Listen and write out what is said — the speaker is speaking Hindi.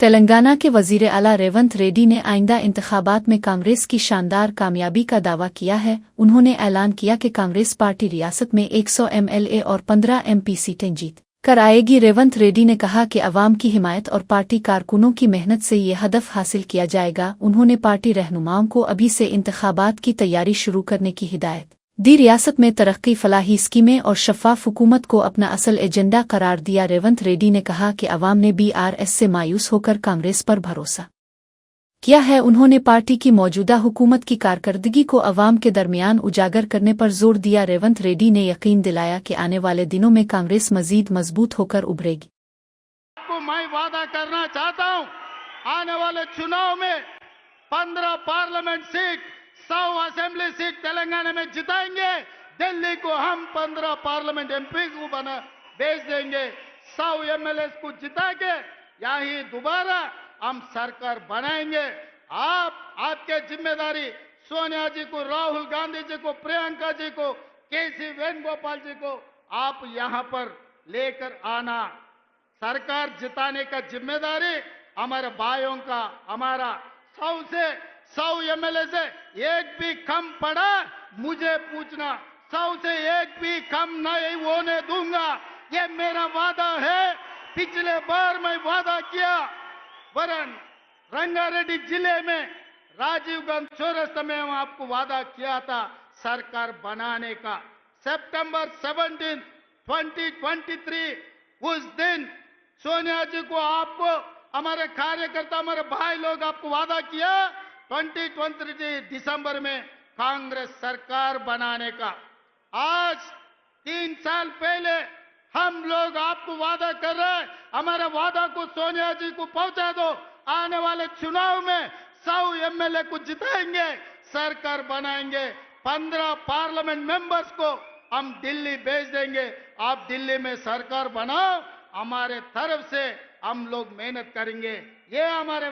तेलंगाना के वजीर आला रेवंत रेड्डी ने आइंदा इंतखाबात में कांग्रेस की शानदार कामयाबी का दावा किया है। उन्होंने ऐलान किया कि कांग्रेस पार्टी रियासत में 100 MLA और 15 MP सीटें जीत कर आएगी। रेवंत रेड्डी ने कहा कि अवाम की हिमायत और पार्टी कारकुनों की मेहनत से ये हदफ हासिल किया जाएगा। उन्होंने पार्टी रहनुमाओं को अभी से इंतखाबात की तैयारी शुरू करने की हिदायत दी। रियासत में तरक्की, फलाही स्कीमें और शफ़ाफ हुकूमत को अपना असल एजेंडा करार दिया। रेवंत रेड्डी ने कहा कि अवाम ने BRS से मायूस होकर कांग्रेस पर भरोसा किया है। उन्होंने पार्टी की मौजूदा हुकूमत की कारकर्दगी को अवाम के दरमियान उजागर करने पर जोर दिया। रेवंत रेड्डी ने यकीन दिलाया कि आने वाले दिनों में कांग्रेस मजीद मजबूत होकर उभरेगी। आपको मैं वादा करना चाहता हूं, आने वाले चुनाव में 15 parliament seat, 100 assembly seat Telangana में जिताएंगे। दिल्ली को हम 15 पार्लियामेंट MP को बना भेज देंगे। 100 MLA को जिता के यही दोबारा हम सरकार बनाएंगे। आपके जिम्मेदारी सोनिया जी को, राहुल गांधी जी को, प्रियंका जी को, KC वेणुगोपाल जी को आप यहां पर लेकर आना। सरकार जिताने का जिम्मेदारी हमारे भाइयों का। हमारा 100 MLA से एक भी कम पड़ा मुझे पूछना, 100 से एक भी कम नहीं होने दूंगा, ये मेरा वादा है। पिछले बार मैं वादा किया, वरन रंगारेड्डी जिले में राजीव गांधी चौरस्ता में आपको वादा किया था सरकार बनाने का। सितंबर 17, 2023 उस दिन सोनिया जी को, आपको, हमारे कार्यकर्ता, हमारे भाई लोग आपको वादा किया 2023 दिसंबर में कांग्रेस सरकार बनाने का। आज 3 साल पहले हम लोग आपको वादा कर रहे हैं, हमारे वादा को सोनिया जी को पहुंचा दो। आने वाले चुनाव में 100 MLA को जिताएंगे, सरकार बनाएंगे। 15 पार्लियामेंट मेंबर्स को हम दिल्ली भेज देंगे। आप दिल्ली में सरकार बनाओ, हमारे तरफ से हम लोग मेहनत करेंगे। ये हमारे